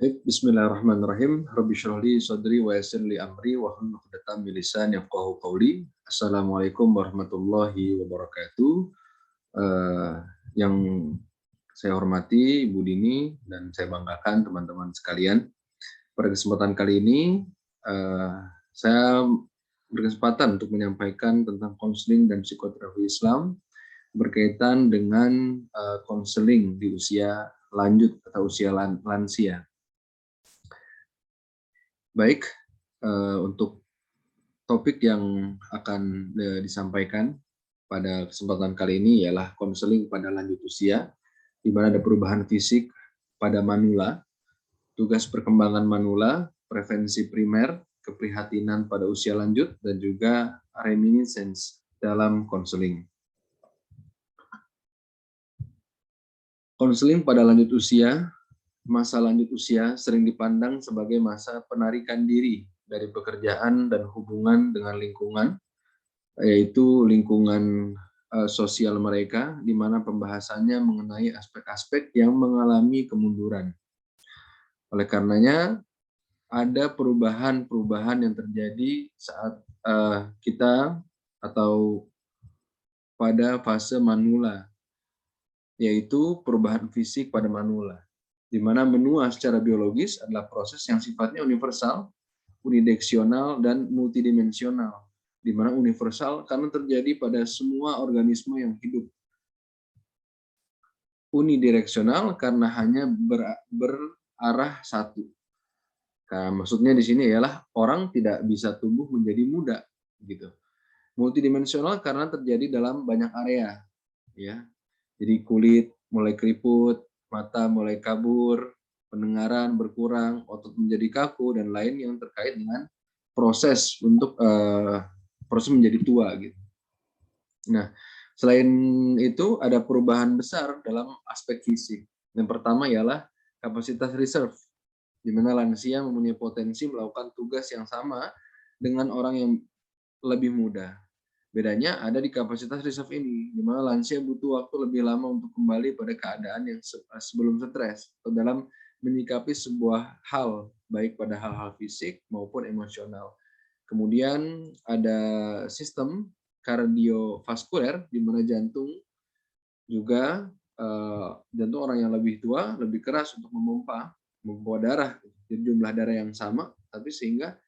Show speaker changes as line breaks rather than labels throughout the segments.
Baik, bismillahirrahmanirrahim. Rabbi shrah li sadri wa yassir li amri wa hlul 'uqdatam min lisani yafqahu qawli. Assalamualaikum warahmatullahi wabarakatuh. Eh, yang saya hormati Ibu Dini dan saya banggakan teman-teman sekalian. Pada kesempatan kali ini eh, saya berkesempatan untuk menyampaikan tentang konseling dan psikoterapi Islam berkaitan dengan konseling di usia lanjut atau usia lansia. Baik, untuk topik yang akan disampaikan pada kesempatan kali ini ialah konseling pada lanjut usia, di mana ada perubahan fisik pada manula, tugas perkembangan manula, prevensi primer, keprihatinan pada usia lanjut, dan juga reminiscence dalam konseling. Konseling pada lanjut usia, masa lanjut usia sering dipandang sebagai masa penarikan diri dari pekerjaan dan hubungan dengan lingkungan, yaitu lingkungan sosial mereka, di mana pembahasannya mengenai aspek-aspek yang mengalami kemunduran. Oleh karenanya, ada perubahan-perubahan yang terjadi saat kita atau pada fase manula, yaitu perubahan fisik pada manula, di mana menua secara biologis adalah proses yang sifatnya universal, unidireksional, dan multidimensional, di mana universal karena terjadi pada semua organisme yang hidup. Unidireksional karena hanya berarah satu. Nah, maksudnya di sini ialah orang tidak bisa tumbuh menjadi muda, gitu. Multidimensional karena terjadi dalam banyak area, ya. Jadi kulit mulai keriput, mata mulai kabur, pendengaran berkurang, otot menjadi kaku, dan lain yang terkait dengan proses untuk proses menjadi tua, gitu. Nah, selain itu ada perubahan besar dalam aspek fisik. Yang pertama ialah kapasitas reserve, di mana lansia mempunyai potensi melakukan tugas yang sama dengan orang yang lebih muda. Bedanya ada di kapasitas reserve ini, di mana lansia butuh waktu lebih lama untuk kembali pada keadaan yang sebelum stres atau dalam menyikapi sebuah hal, baik pada hal-hal fisik maupun emosional. Kemudian ada sistem kardiovaskuler, di mana jantung juga jantung orang yang lebih tua lebih keras untuk memompa darah. Jadi jumlah darah yang sama, tapi sehingga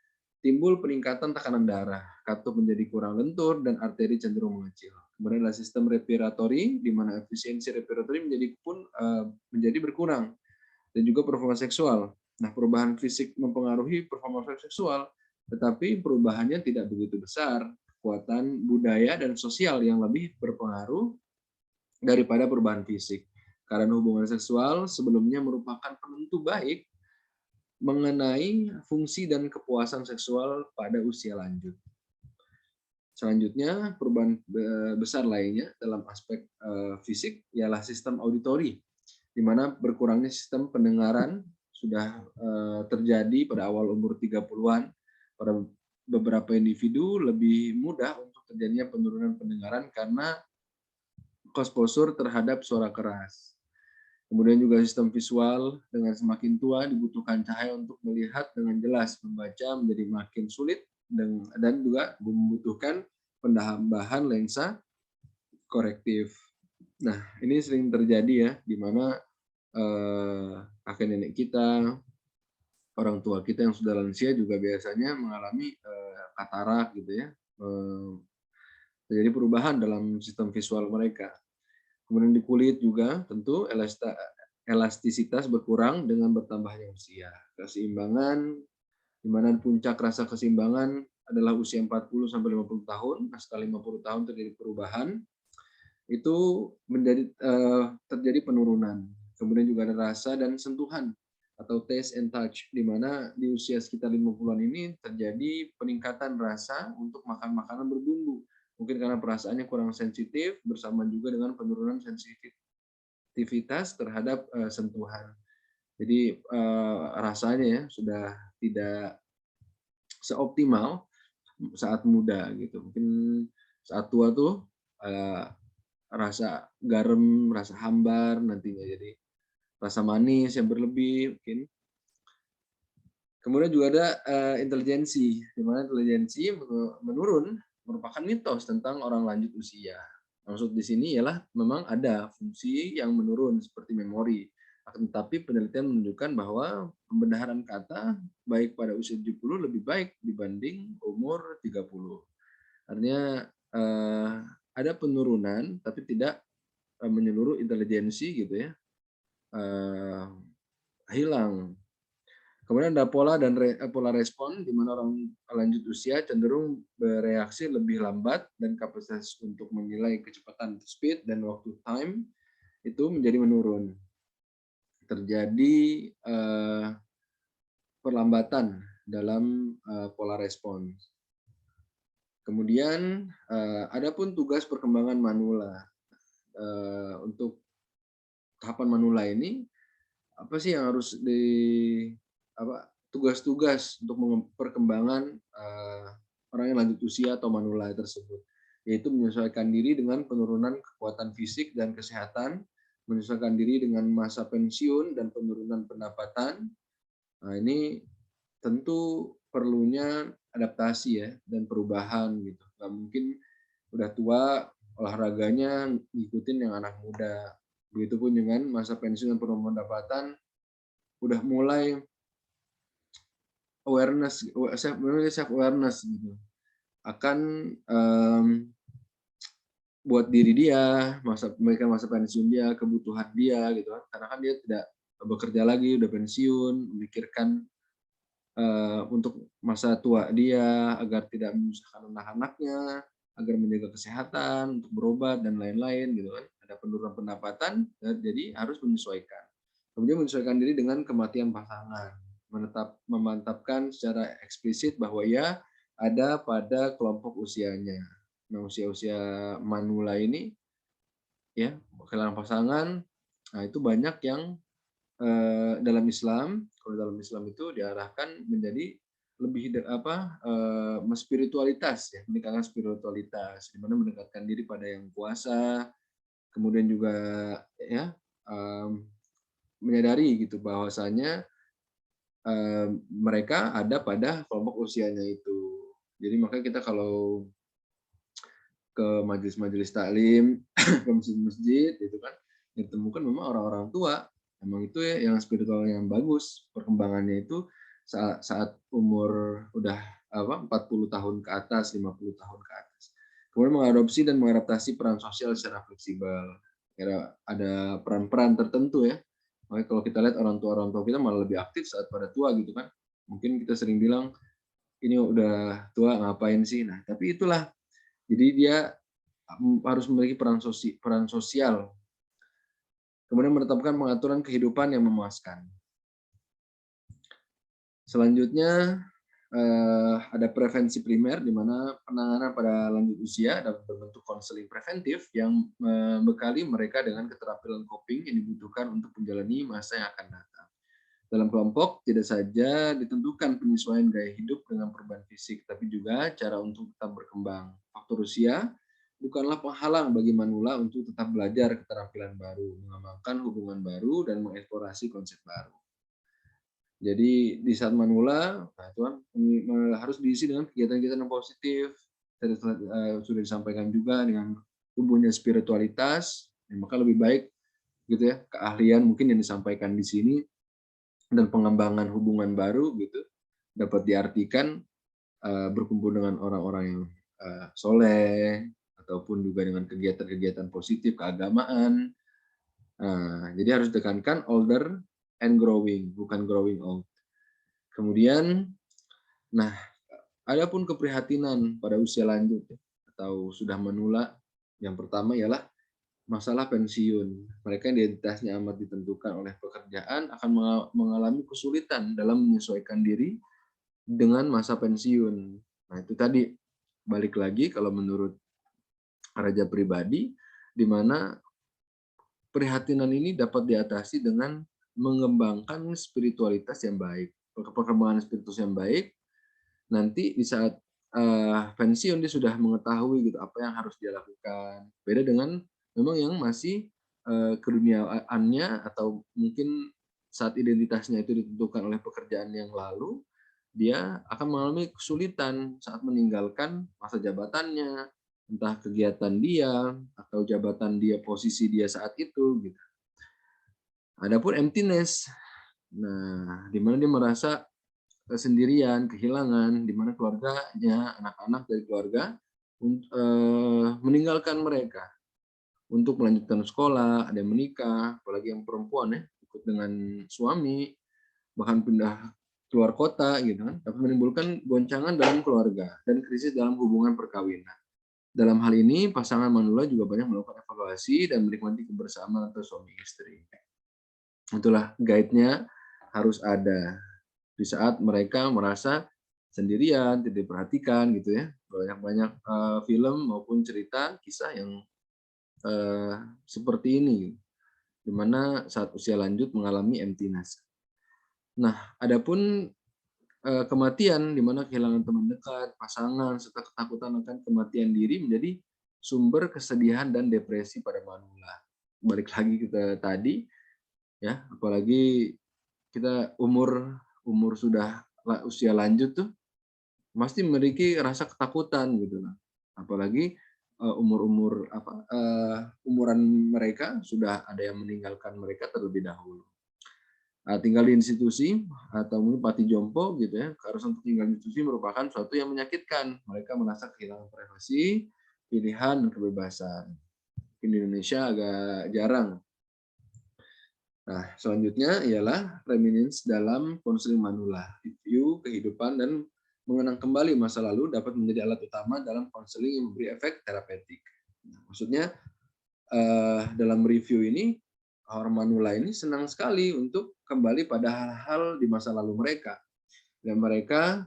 timbul peningkatan tekanan darah, katup menjadi kurang lentur, dan arteri cenderung mengecil. Kemudian ada sistem respiratori, di mana efisiensi respiratori menjadi berkurang, dan juga performa seksual. Nah, perubahan fisik mempengaruhi performa seksual, tetapi perubahannya tidak begitu besar. Kekuatan budaya dan sosial yang lebih berpengaruh daripada perubahan fisik. Karena hubungan seksual sebelumnya merupakan penentu baik mengenai fungsi dan kepuasan seksual pada usia lanjut. Selanjutnya, perubahan besar lainnya dalam aspek fisik ialah sistem auditori, di mana berkurangnya sistem pendengaran sudah terjadi pada awal umur 30-an. Pada beberapa individu lebih mudah untuk terjadinya penurunan pendengaran karena exposure terhadap suara keras. Kemudian juga sistem visual, dengan semakin tua dibutuhkan cahaya untuk melihat dengan jelas, membaca menjadi makin sulit, dan juga membutuhkan penambahan lensa korektif. Nah, ini sering terjadi ya, di mana kakek nenek kita, orang tua kita yang sudah lansia juga biasanya mengalami katarak, gitu ya. Terjadi perubahan dalam sistem visual mereka. Kemudian di kulit juga tentu elastisitas berkurang dengan bertambahnya usia. Keseimbangan, di mana puncak rasa keseimbangan adalah usia 40 sampai 50 tahun. Nah, setelah 50 tahun terjadi perubahan, itu terjadi penurunan. Kemudian juga ada rasa dan sentuhan atau taste and touch, di mana di usia sekitar 50-an ini terjadi peningkatan rasa untuk makan makanan berbumbu. Mungkin karena perasaannya kurang sensitif, bersama juga dengan penurunan sensitivitas terhadap sentuhan. Jadi rasanya ya sudah tidak seoptimal saat muda gitu. Mungkin saat tua tuh rasa garam, rasa hambar nantinya jadi rasa manis yang berlebih mungkin. Kemudian juga ada intelijensi, di mana intelijensi menurun merupakan mitos tentang orang lanjut usia. Maksud di sini ialah memang ada fungsi yang menurun seperti memori. Akan tetapi penelitian menunjukkan bahwa pembenahan kata baik pada usia 70 lebih baik dibanding umur 30. Artinya ada penurunan tapi tidak menyeluruh intelijensi gitu ya, eee, hilang. Kemudian ada pola respon di mana orang lanjut usia cenderung bereaksi lebih lambat dan kapasitas untuk menilai kecepatan speed dan waktu time itu menjadi menurun. Terjadi perlambatan dalam pola respon. Kemudian adapun tugas perkembangan manula. Untuk tahapan manula ini apa sih yang harus tugas-tugas untuk perkembangan orang yang lanjut usia atau manula tersebut, yaitu menyesuaikan diri dengan penurunan kekuatan fisik dan kesehatan, menyesuaikan diri dengan masa pensiun dan penurunan pendapatan. Nah, ini tentu perlunya adaptasi ya dan perubahan gitu. Nggak mungkin udah tua olahraganya ngikutin yang anak muda. Begitupun dengan masa pensiun dan penurunan pendapatan udah mulai awareness, self awareness gitu akan buat diri dia, masa pensiun dia, kebutuhan dia gitu kan. Karena kan dia tidak bekerja lagi, udah pensiun, memikirkan untuk masa tua dia agar tidak menyusahkan anak-anaknya, agar menjaga kesehatan, untuk berobat dan lain-lain gitu kan. Ada penurunan pendapatan, jadi harus menyesuaikan. Kemudian menyesuaikan diri dengan kematian pasangan, memantapkan secara eksplisit bahwa ia ada pada kelompok usianya. Nah, usia-usia manula ini ya, kehilangan pasangan, nah itu banyak yang dalam Islam, kalau dalam Islam itu diarahkan menjadi lebih spiritualitas ya, meningkatkan spiritualitas, di mana mendekatkan diri pada yang kuasa, kemudian juga ya, menyadari gitu bahwasanya, mereka ada pada kelompok usianya itu. Jadi makanya kita kalau ke majelis-majelis taklim, ke masjid-masjid itu kan, ditemukan memang orang-orang tua. Emang itu ya yang spiritual yang bagus, perkembangannya itu saat umur udah 40 tahun ke atas, 50 tahun ke atas. Kemudian mengadopsi dan mengadaptasi peran sosial secara fleksibel. Kira ada peran-peran tertentu ya. Makanya kalau kita lihat orang tua kita malah lebih aktif saat pada tua gitu kan. Mungkin kita sering bilang, "Ini udah tua ngapain sih?" Nah, tapi itulah, jadi dia harus memiliki peran sosial, kemudian menetapkan pengaturan kehidupan yang memuaskan. Selanjutnya ada prevensi primer, di mana penanganan pada lanjut usia dapat berbentuk konseling preventif yang membekali mereka dengan keterampilan coping yang dibutuhkan untuk menjalani masa yang akan datang. Dalam kelompok tidak saja ditentukan penyesuaian gaya hidup dengan perubahan fisik, tapi juga cara untuk tetap berkembang. Faktor usia bukanlah penghalang bagi manula untuk tetap belajar keterampilan baru, mengembangkan hubungan baru, dan mengeksplorasi konsep baru. Jadi di saat manula, nah itu kan harus diisi dengan kegiatan-kegiatan yang positif. Tadi sudah disampaikan juga dengan tumbuhnya spiritualitas, ya maka lebih baik gitu ya, keahlian mungkin yang disampaikan di sini dan pengembangan hubungan baru gitu dapat diartikan berkumpul dengan orang-orang yang soleh ataupun juga dengan kegiatan-kegiatan positif keagamaan. Nah, jadi harus ditekankan older and growing, bukan growing old. Kemudian, nah, adapun keprihatinan pada usia lanjut atau sudah menula, yang pertama ialah masalah pensiun. Mereka yang identitasnya amat ditentukan oleh pekerjaan akan mengalami kesulitan dalam menyesuaikan diri dengan masa pensiun. Nah, itu tadi, balik lagi kalau menurut Raja pribadi, di mana prihatinan ini dapat diatasi dengan mengembangkan spiritualitas yang baik. Perkembangan spiritualitas yang baik, nanti di saat pensiun dia sudah mengetahui gitu apa yang harus dia lakukan. Beda dengan memang yang masih keduniaannya atau mungkin saat identitasnya itu ditentukan oleh pekerjaan yang lalu, dia akan mengalami kesulitan saat meninggalkan masa jabatannya, entah kegiatan dia atau jabatan dia, posisi dia saat itu gitu. Adapun emptiness, nah di mana dia merasa sendirian, kehilangan, di mana keluarganya, anak-anak dari keluarga meninggalkan mereka untuk melanjutkan sekolah, ada yang menikah, apalagi yang perempuan ya, ikut dengan suami, bahkan pindah keluar kota gitu kan, dapat menimbulkan goncangan dalam keluarga dan krisis dalam hubungan perkawinan. Dalam hal ini, pasangan manula juga banyak melakukan evaluasi dan menikmati kebersamaan atau suami istri. Itulah guide-nya harus ada di saat mereka merasa sendirian, tidak diperhatikan gitu ya. Banyak-banyak film maupun cerita kisah yang seperti ini, di mana saat usia lanjut mengalami emptiness. Nah, adapun kematian, di mana kehilangan teman dekat, pasangan, serta ketakutan akan kematian diri menjadi sumber kesedihan dan depresi pada manula. Balik lagi ke tadi, ya, apalagi kita umur umur sudah usia lanjut tuh, pasti memiliki rasa ketakutan gitu lah. Apalagi umur-umur umuran mereka sudah ada yang meninggalkan mereka terlebih dahulu. Tinggal di institusi atau mungkin panti jompo gitu ya, keharusan untuk tinggal di institusi merupakan suatu yang menyakitkan. Mereka merasa kehilangan privasi, pilihan, dan kebebasan. Mungkin di Indonesia agak jarang. Nah, selanjutnya ialah reminiscence dalam konseling manula. Review kehidupan dan mengenang kembali masa lalu dapat menjadi alat utama dalam konseling yang memberi efek terapeutik. Nah, maksudnya dalam review ini orang manula ini senang sekali untuk kembali pada hal-hal di masa lalu mereka, dan mereka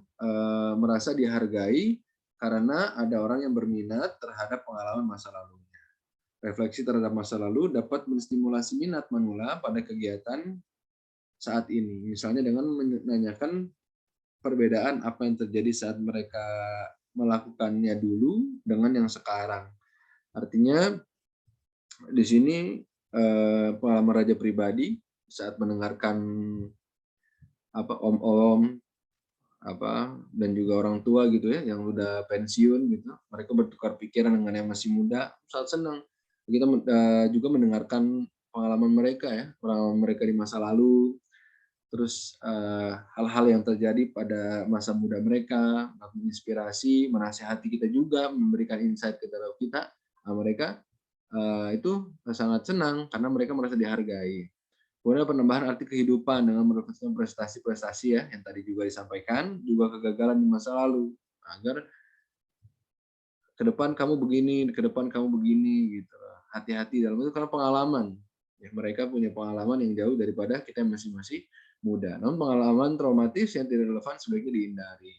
merasa dihargai karena ada orang yang berminat terhadap pengalaman masa lalunya. Refleksi terhadap masa lalu dapat menstimulasi minat manula pada kegiatan saat ini. Misalnya dengan menanyakan perbedaan apa yang terjadi saat mereka melakukannya dulu dengan yang sekarang. Artinya di sini pengalaman raja pribadi saat mendengarkan om-om dan juga orang tua gitu ya yang udah pensiun gitu, mereka bertukar pikiran dengan yang masih muda, sangat senang. Kita juga mendengarkan pengalaman mereka ya, pengalaman mereka di masa lalu, terus hal-hal yang terjadi pada masa muda mereka, menginspirasi, menasihati kita juga, memberikan insight ke dalam kita, mereka itu sangat senang karena mereka merasa dihargai. Kemudian penambahan arti kehidupan dengan merefleksikan prestasi-prestasi ya, yang tadi juga disampaikan, juga kegagalan di masa lalu, agar ke depan kamu begini, ke depan kamu begini gitu. Hati-hati dalam itu karena pengalaman. Ya, mereka punya pengalaman yang jauh daripada kita yang masih muda. Namun pengalaman traumatis yang tidak relevan sebaiknya dihindari.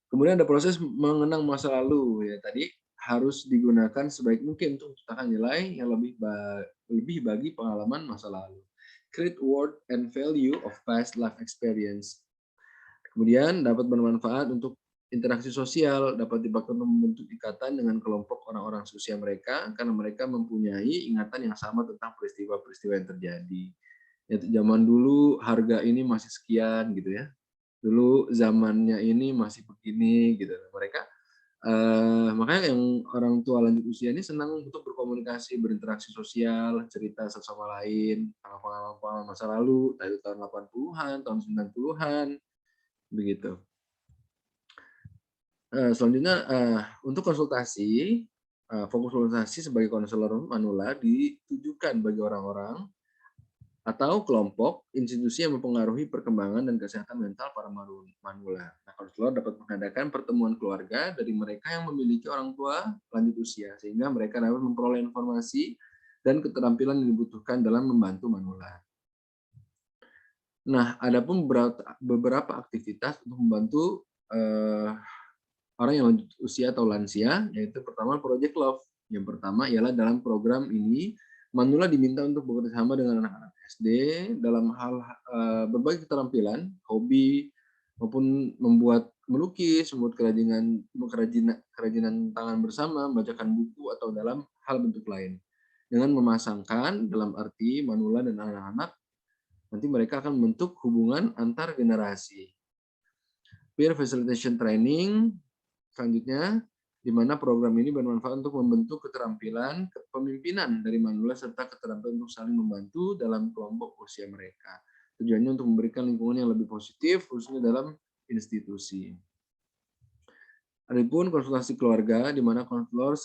Kemudian ada proses mengenang masa lalu ya tadi harus digunakan sebaik mungkin untuk menciptakan nilai yang lebih bagi pengalaman masa lalu. Create worth and value of past life experience. Kemudian dapat bermanfaat untuk interaksi sosial, dapat dipakai untuk membentuk ikatan dengan kelompok orang-orang seusia mereka karena mereka mempunyai ingatan yang sama tentang peristiwa-peristiwa yang terjadi. Ya, zaman dulu harga ini masih sekian gitu ya. Dulu zamannya ini masih begini gitu. Mereka makanya yang orang tua lanjut usia ini senang untuk berkomunikasi, berinteraksi sosial, cerita satu sama lain, pengalaman-pengalaman masa lalu dari tahun 80-an, tahun 90-an, begitu. Selanjutnya untuk konsultasi, fokus konsultasi sebagai konselor manula ditujukan bagi orang-orang atau kelompok institusi yang mempengaruhi perkembangan dan kesehatan mental para manula. Nah, konselor dapat mengadakan pertemuan keluarga dari mereka yang memiliki orang tua lanjut usia, sehingga mereka dapat memperoleh informasi dan keterampilan yang dibutuhkan dalam membantu manula. Nah, ada pun beberapa aktivitas untuk membantu orang yang lanjut usia atau lansia, yaitu pertama Project Love. Yang pertama ialah dalam program ini manula diminta untuk bekerja sama dengan anak-anak SD dalam hal berbagai keterampilan, hobi maupun membuat melukis, membuat kerajinan tangan bersama, membacakan buku atau dalam hal bentuk lain. Dengan memasangkan dalam arti manula dan anak-anak, nanti mereka akan membentuk hubungan antar generasi. Peer facilitation training, selanjutnya, di mana program ini bermanfaat untuk membentuk keterampilan kepemimpinan dari manula serta keterampilan untuk saling membantu dalam kelompok usia mereka. Tujuannya untuk memberikan lingkungan yang lebih positif, khususnya dalam institusi. Adapun konsultasi keluarga, di mana konselor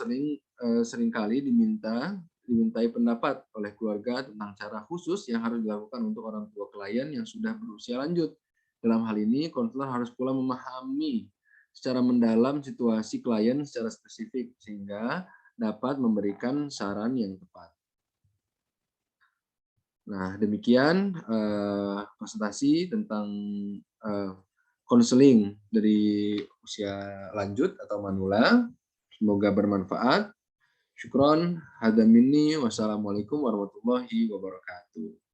seringkali dimintai pendapat oleh keluarga tentang cara khusus yang harus dilakukan untuk orang tua klien yang sudah berusia lanjut. Dalam hal ini, konselor harus pula memahami secara mendalam situasi klien secara spesifik sehingga dapat memberikan saran yang tepat. Nah, demikian presentasi tentang konseling dari usia lanjut atau manula. Semoga bermanfaat. Syukron, hadza minni, wassalamualaikum warahmatullahi wabarakatuh.